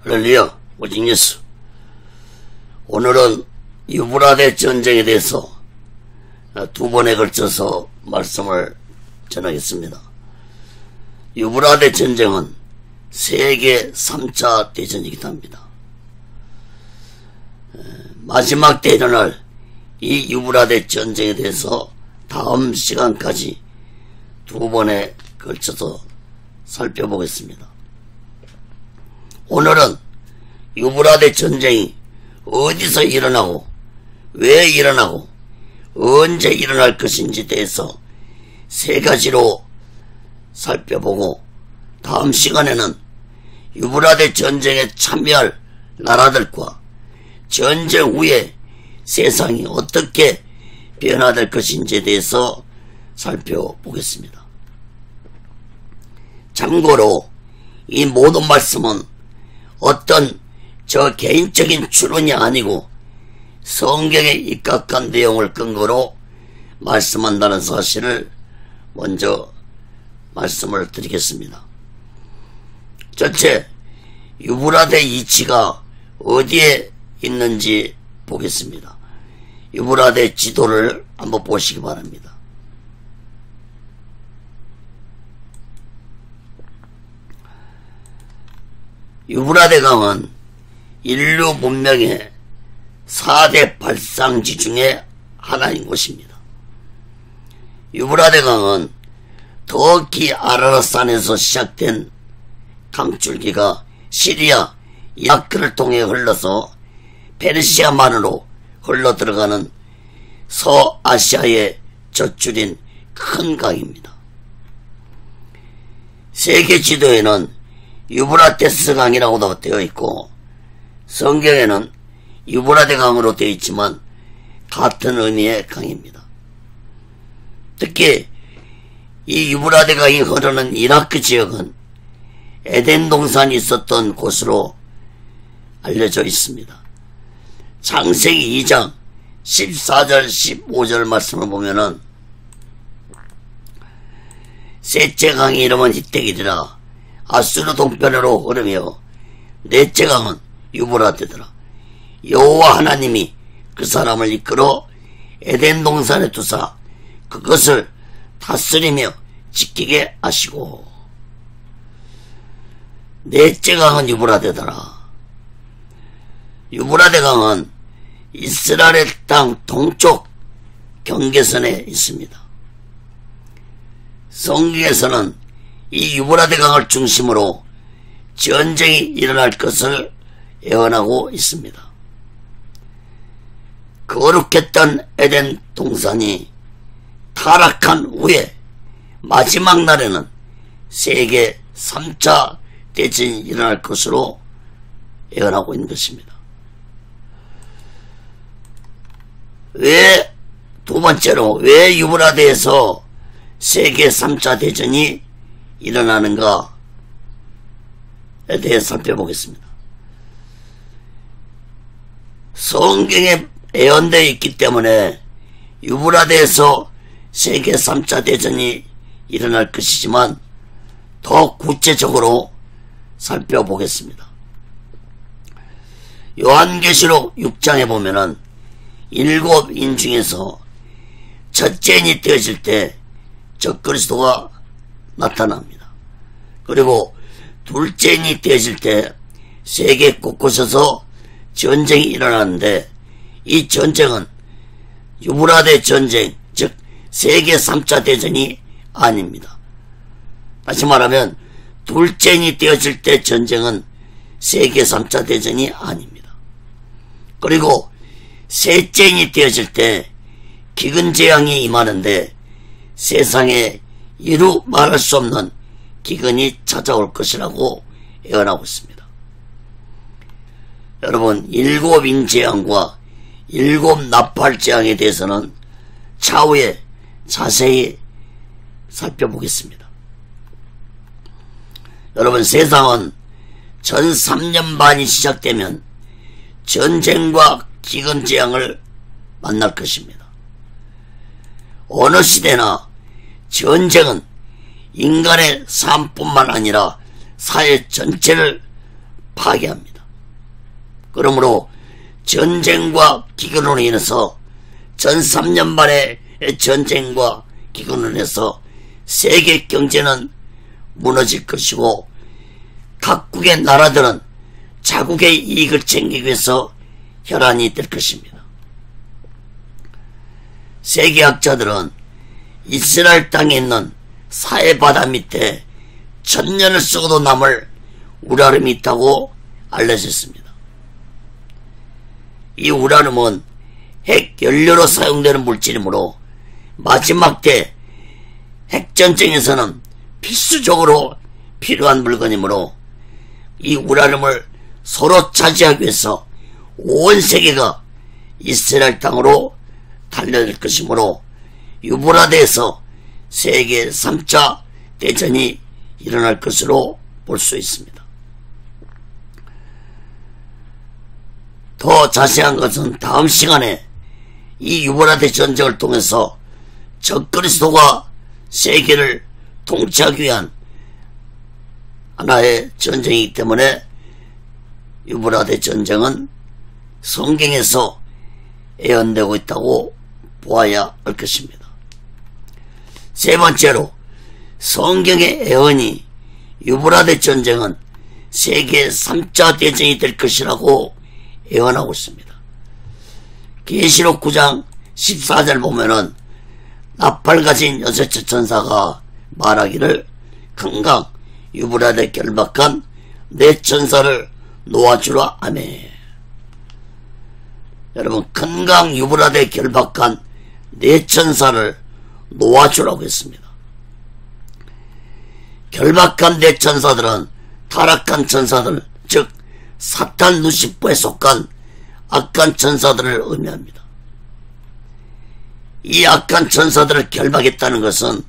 할렐루야, 오직뉴스. 오늘은 유브라데 전쟁에 대해서 두 번에 걸쳐서 말씀을 전하겠습니다. 유브라데 전쟁은 세계 3차 대전이기도 합니다. 마지막 때 일어날 이 유브라데 전쟁에 대해서 다음 시간까지 두 번에 걸쳐서 살펴보겠습니다. 오늘은 유브라데 전쟁이 어디서 일어나고 왜 일어나고 언제 일어날 것인지에 대해서 세 가지로 살펴보고, 다음 시간에는 유브라데 전쟁에 참여할 나라들과 전쟁 후에 세상이 어떻게 변화될 것인지에 대해서 살펴보겠습니다. 참고로 이 모든 말씀은 어떤 저 개인적인 추론이 아니고 성경에 입각한 내용을 근거로 말씀한다는 사실을 먼저 말씀을 드리겠습니다. 첫째, 유브라데 이치가 어디에 있는지 보겠습니다. 유브라데 지도를 한번 보시기 바랍니다. 유브라데 강은 인류 문명의 4대 발상지 중에 하나인 곳입니다. 유브라데 강은 터키 아라랏산에서 시작된 강줄기가 시리아, 이라크를 통해 흘러서 페르시아만으로 흘러 들어가는 서아시아의 젖줄인 큰 강입니다. 세계 지도에는 유브라테스 강이라고도 되어 있고 성경에는 유브라데 강으로 되어 있지만 같은 의미의 강입니다. 특히 이 유브라데 강이 흐르는 이라크 지역은 에덴 동산이 있었던 곳으로 알려져 있습니다. 창세기 2장 14절 15절 말씀을 보면은 셋째 강의 이름은 히텍이라 아수르 동편으로 흐르며 넷째 강은 유브라데더라. 여호와 하나님이 그 사람을 이끌어 에덴 동산에 두사 그것을 다스리며 지키게 하시고, 넷째 강은 유브라데더라. 유브라데 강은 이스라엘 땅 동쪽 경계선에 있습니다. 성경에서는 이 유브라데 강을 중심으로 전쟁이 일어날 것을 예언하고 있습니다. 거룩했던 에덴 동산이 타락한 후에 마지막 날에는 세계 3차 대전이 일어날 것으로 예언하고 있는 것입니다. 두 번째로 왜 유브라데에서 세계 3차 대전이 일어나는가에 대해 살펴보겠습니다. 성경에 예언되어 있기 때문에 유브라데에서 세계 3차 대전이 일어날 것이지만 더 구체적으로 살펴보겠습니다. 요한계시록 6장에 보면은 7인 중에서 첫째인이 되어질 때 적그리스도가 나타납니다. 그리고 둘째인이 되어질 때 세계 곳곳에서 전쟁이 일어나는데 이 전쟁은 유브라데 전쟁, 즉 세계 3차 대전이 아닙니다. 다시 말하면 둘째인이 되어질 때 전쟁은 세계 3차 대전이 아닙니다. 그리고 셋째인이 되어질 때 기근재앙이 임하는데 세상에 이루 말할 수 없는 기근이 찾아올 것이라고 예언하고 있습니다. 여러분, 7인 재앙과 7 나팔 재앙에 대해서는 차후에 자세히 살펴보겠습니다. 여러분, 세상은 전 3년 반이 시작되면 전쟁과 기근재앙을 만날 것입니다. 어느 시대나 전쟁은 인간의 삶뿐만 아니라 사회 전체를 파괴합니다. 그러므로 전쟁과 기근으로 인해서 전 3년 만의 전쟁과 기근으로 인해서 세계 경제는 무너질 것이고 각국의 나라들은 자국의 이익을 챙기기 위해서 혈안이 될 것입니다. 세계학자들은 이스라엘 땅에 있는 사해바다 밑에 1000년을 썩어도 남을 우라늄이 있다고 알려졌습니다. 이 우라늄은 핵연료로 사용되는 물질이므로 마지막 때 핵전쟁에서는 필수적으로 필요한 물건이므로 이 우라늄을 서로 차지하기 위해서 온 세계가 이스라엘 땅으로 달려들 것이므로 유브라데에서 세계 3차 대전이 일어날 것으로 볼 수 있습니다. 더 자세한 것은 다음 시간에 이 유브라데 전쟁을 통해서 적그리스도가 세계를 통치하기 위한 하나의 전쟁이기 때문에 유브라데 전쟁은 성경에서 예언되고 있다고 보아야 할 것입니다. 세 번째로 성경의 예언이 유브라데 전쟁은 세계 3차 대전이 될 것이라고 예언하고 있습니다. 계시록 9장 14절 보면은 나팔 가진 여섯째 천사가 말하기를 큰 강 유브라데 결박한 내 천사를 놓아주라. 아멘. 여러분, 큰 강 유브라데 결박한 내 천사를 놓아주라고 했습니다. 결박한 내 천사들은 타락한 천사들, 즉 사탄 루시퍼에 속한 악한 천사들을 의미합니다. 이 악한 천사들을 결박했다는 것은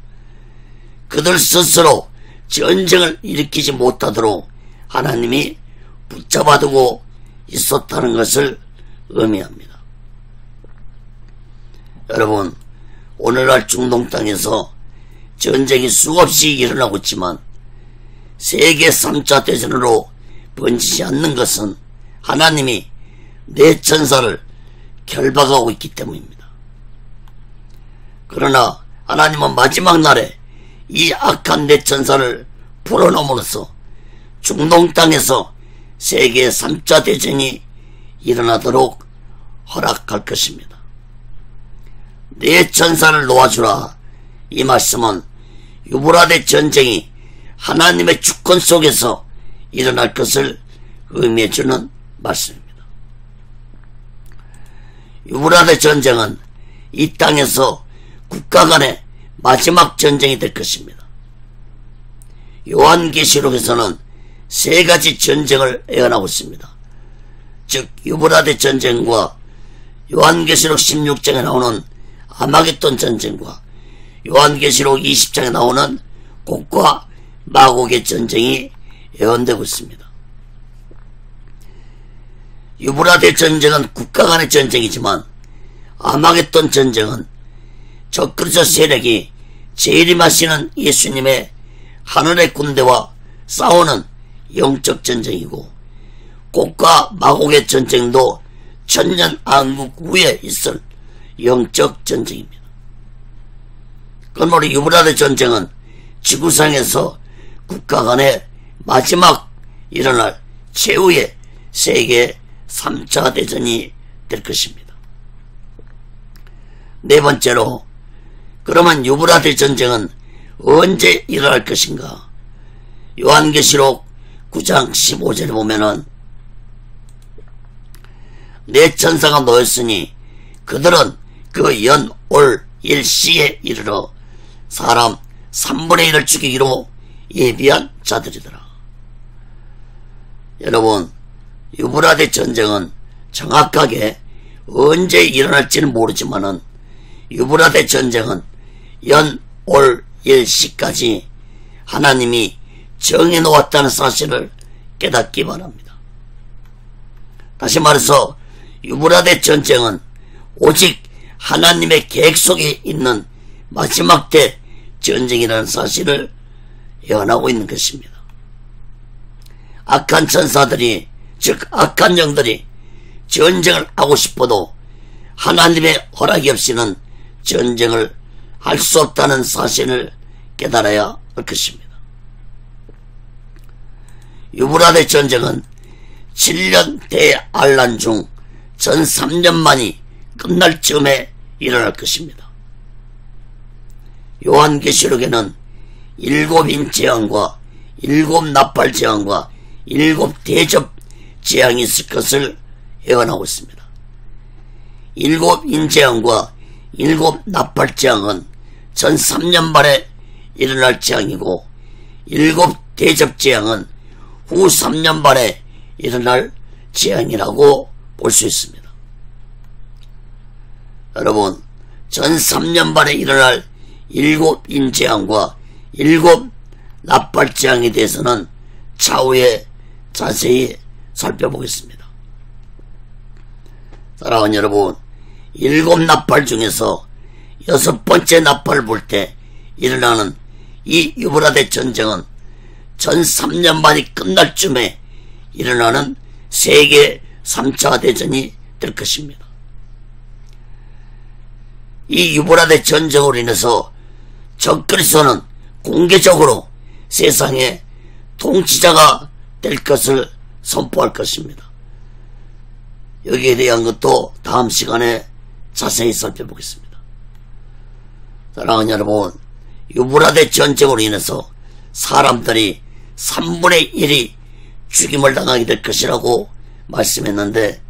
그들 스스로 전쟁을 일으키지 못하도록 하나님이 붙잡아두고 있었다는 것을 의미합니다. 여러분, 오늘날 중동 땅에서 전쟁이 수없이 일어나고 있지만 세계 3차 대전으로 번지지 않는 것은 하나님이 내 천사를 결박하고 있기 때문입니다. 그러나 하나님은 마지막 날에 이 악한 내 천사를 풀어놓음으로써 중동 땅에서 세계 3차 대전이 일어나도록 허락할 것입니다. 내 천사를 놓아주라. 이 말씀은 유브라데 전쟁이 하나님의 주권 속에서 일어날 것을 의미해주는 말씀입니다. 유브라데 전쟁은 이 땅에서 국가 간의 마지막 전쟁이 될 것입니다. 요한계시록에서는 세 가지 전쟁을 예언하고 있습니다. 즉 유브라데 전쟁과 요한계시록 16장에 나오는 아마겟돈 전쟁과 요한계시록 20장에 나오는 곡과 마곡의 전쟁이 예언되고 있습니다. 유브라데 전쟁은 국가 간의 전쟁이지만 아마겟돈 전쟁은 적그리스도 세력이 재림하시는 예수님의 하늘의 군대와 싸우는 영적 전쟁이고, 곡과 마곡의 전쟁도 천년 왕국 위에 있을 영적 전쟁입니다. 그러므로 유브라데 전쟁은 지구상에서 국가 간의 마지막 일어날 최후의 세계 3차 대전이 될 것입니다. 네 번째로, 그러면 유브라데 전쟁은 언제 일어날 것인가? 요한계시록 9장 15절에 보면은 내 천사가 놓였으니 그들은 그 연 올 일시에 이르러 사람 3분의 1을 죽이기로 예비한 자들이더라. 여러분, 유브라데 전쟁은 정확하게 언제 일어날지는 모르지만은 유브라데 전쟁은 연 올 일시까지 하나님이 정해놓았다는 사실을 깨닫기 바랍니다. 다시 말해서 유브라데 전쟁은 오직 하나님의 계획 속에 있는 마지막 때 전쟁이라는 사실을 예언하고 있는 것입니다. 악한 천사들이, 즉 악한 영들이 전쟁을 하고 싶어도 하나님의 허락이 없이는 전쟁을 할 수 없다는 사실을 깨달아야 할 것입니다. 유브라데 전쟁은 7년 대환란 중 전 3년 만이 끝날 즈음에 일어날 것입니다. 요한계시록에는 7인 재앙과 7 나팔 재앙과 7 대접 재앙이 있을 것을 예언하고 있습니다. 7인 재앙과 7 나팔 재앙은 전 3년 만에 일어날 재앙이고 7 대접 재앙은 후 3년 만에 일어날 재앙이라고 볼 수 있습니다. 여러분, 전 3년 만에 일어날 7인 재앙과 7 나팔 재앙에 대해서는 차후에 자세히 살펴보겠습니다. 사랑하는 여러분, 7 나팔 중에서 6번째 나팔을 불 때 일어나는 이 유브라데 전쟁은 전 3년 만이 끝날 쯤에 일어나는 세계 3차 대전이 될 것입니다. 이 유브라데 전쟁으로 인해서 적그리스도는 공개적으로 세상의 통치자가 될 것을 선포할 것입니다. 여기에 대한 것도 다음 시간에 자세히 살펴보겠습니다. 사랑하는 여러분, 유브라데 전쟁으로 인해서 사람들이 3분의 1이 죽임을 당하게 될 것이라고 말씀했는데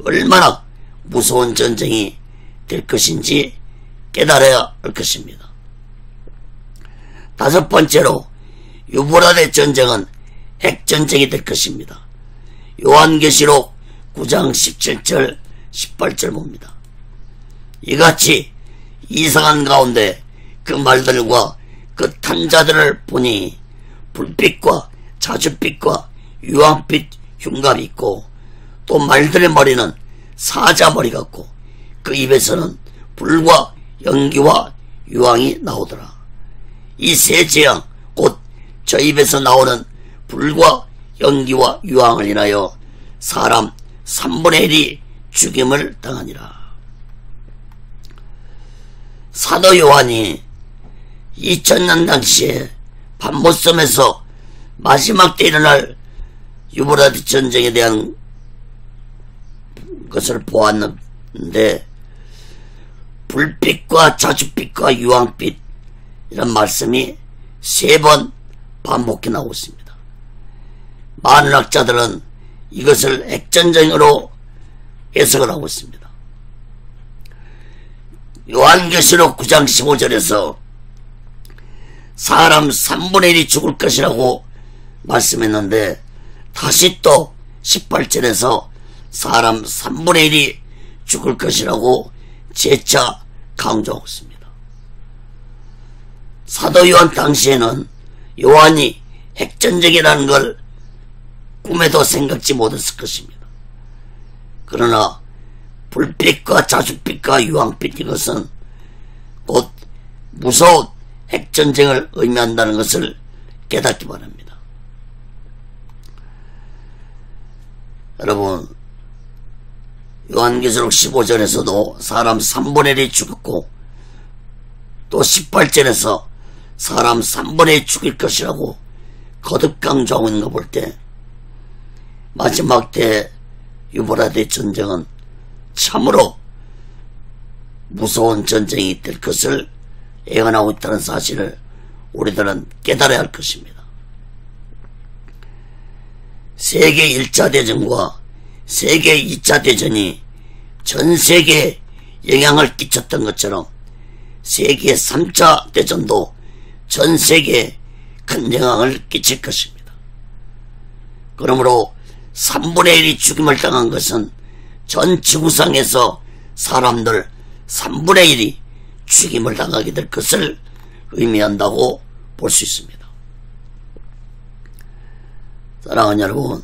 얼마나 무서운 전쟁이 될 것인지 깨달아야 할 것입니다. 5번째로 유브라데 전쟁은 핵전쟁이 될 것입니다. 요한계시록 9장 17절 18절 봅니다. 이같이 이상한 가운데 그 말들과 그 탄자들을 보니 불빛과 자줏빛과 유황빛 흉갑이 있고 또 말들의 머리는 사자머리 같고 그 입에서는 불과 연기와 유황이 나오더라. 이 세 재앙 곧 저 입에서 나오는 불과 연기와 유황을 인하여 사람 3분의 1이 죽임을 당하니라. 사도 요한이 2000년 당시에 patmos섬에서 마지막 때 일어날 유브라데 전쟁에 대한 것을 보았는데 불빛과 자줏빛과 유황빛 이런 말씀이 3번 반복해 나오고 있습니다. 많은 학자들은 이것을 핵전쟁으로 해석을 하고 있습니다. 요한계시록 9장 15절에서 사람 3분의 1이 죽을 것이라고 말씀했는데 다시 또 18절에서 사람 3분의 1이 죽을 것이라고 재차 강조하고 있습니다. 사도 요한 당시에는 요한이 핵전쟁이라는 걸 꿈에도 생각지 못했을 것입니다. 그러나 불빛과 자줏빛과 유황빛 이것은 곧 무서운 핵전쟁을 의미한다는 것을 깨닫기 바랍니다. 여러분, 요한계시록 15절에서도 사람 3분의 1이 죽었고 또 18절에서 사람 3분의 1이 죽일 것이라고 거듭 강조하고 있는 거 볼 때 마지막 때 유브라데 전쟁은 참으로 무서운 전쟁이 될 것을 예언하고 있다는 사실을 우리들은 깨달아야 할 것입니다. 세계 1차 대전과 세계 2차 대전이 전 세계에 영향을 끼쳤던 것처럼 세계 3차 대전도 전 세계에 큰 영향을 끼칠 것입니다. 그러므로 3분의 1이 죽임을 당한 것은 전 지구상에서 사람들 3분의 1이 죽임을 당하게 될 것을 의미한다고 볼 수 있습니다. 사랑하는 여러분,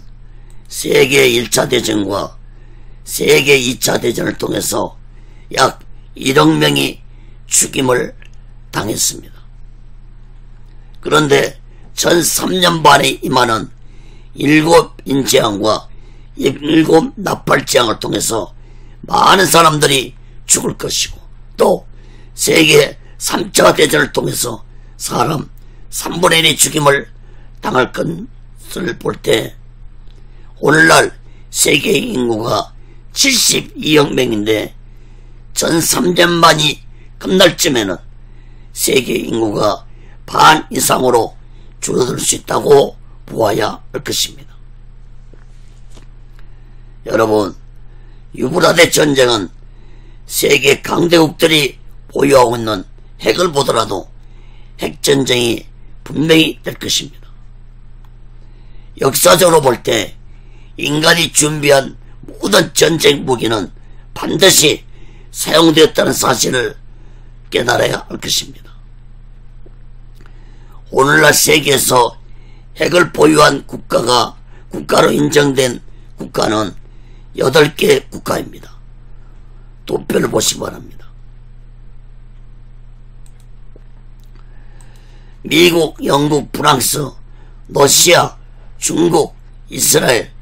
세계 1차 대전과 세계 2차 대전을 통해서 약 1억 명이 죽임을 당했습니다. 그런데 전 3년 반에 임하는 7인 재앙과 일곱 나팔재앙을 통해서 많은 사람들이 죽을 것이고, 또 세계 3차 대전을 통해서 사람 3분의 1이 죽임을 당할 것을 볼 때, 오늘날 세계 인구가 72억 명인데 전 3천만이 끝날 쯤에는 세계 인구가 반 이상으로 줄어들 수 있다고 보아야 할 것입니다. 여러분, 유브라데 전쟁은 세계 강대국들이 보유하고 있는 핵을 보더라도 핵전쟁이 분명히 될 것입니다. 역사적으로 볼 때 인간이 준비한 모든 전쟁 무기는 반드시 사용되었다는 사실을 깨달아야 할 것입니다. 오늘날 세계에서 핵을 보유한 국가로 인정된 국가는 8개 국가입니다. 도표를 보시기 바랍니다. 미국, 영국, 프랑스, 러시아, 중국, 이스라엘,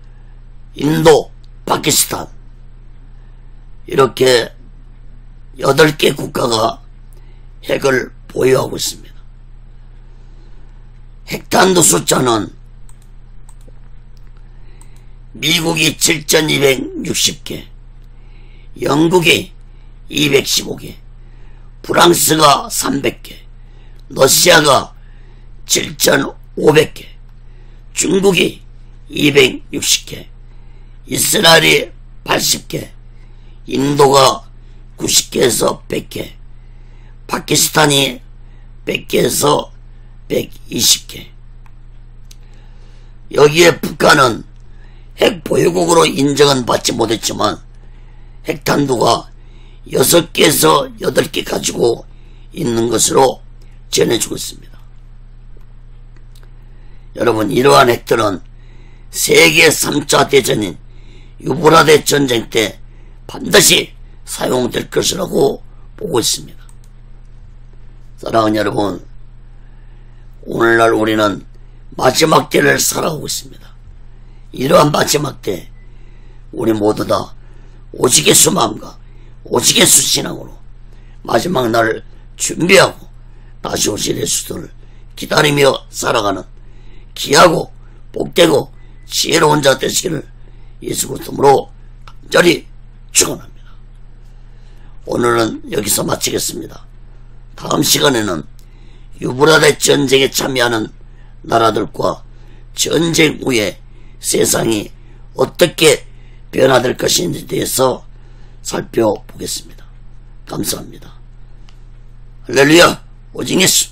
인도, 파키스탄, 이렇게 8개 국가가 핵을 보유하고 있습니다. 핵탄두 숫자는 미국이 7,260개, 영국이 215개, 프랑스가 300개, 러시아가 7,500개, 중국이 260개, 이스라엘이 80개, 인도가 90개에서 100개, 파키스탄이 100개에서 120개. 여기에 북한은 핵 보유국으로 인정은 받지 못했지만 핵탄두가 6개에서 8개 가지고 있는 것으로 전해주고 있습니다. 여러분, 이러한 핵들은 세계 3차 대전인 유브라데 전쟁 때 반드시 사용될 것이라고 보고 있습니다. 사랑하는 여러분, 오늘날 우리는 마지막 때를 살아가고 있습니다. 이러한 마지막 때 우리 모두 다 오직의 수마음과 오직의 수신앙으로 마지막 날을 준비하고 다시 오실 예수를 기다리며 살아가는 귀하고 복되고 지혜로운 자 되시기를 예수 그리스도로 간절히 축원합니다. 오늘은 여기서 마치겠습니다. 다음 시간에는 유브라데 전쟁에 참여하는 나라들과 전쟁 후에 세상이 어떻게 변화될 것인지에 대해서 살펴보겠습니다. 감사합니다. 할렐루야, 오직 예수.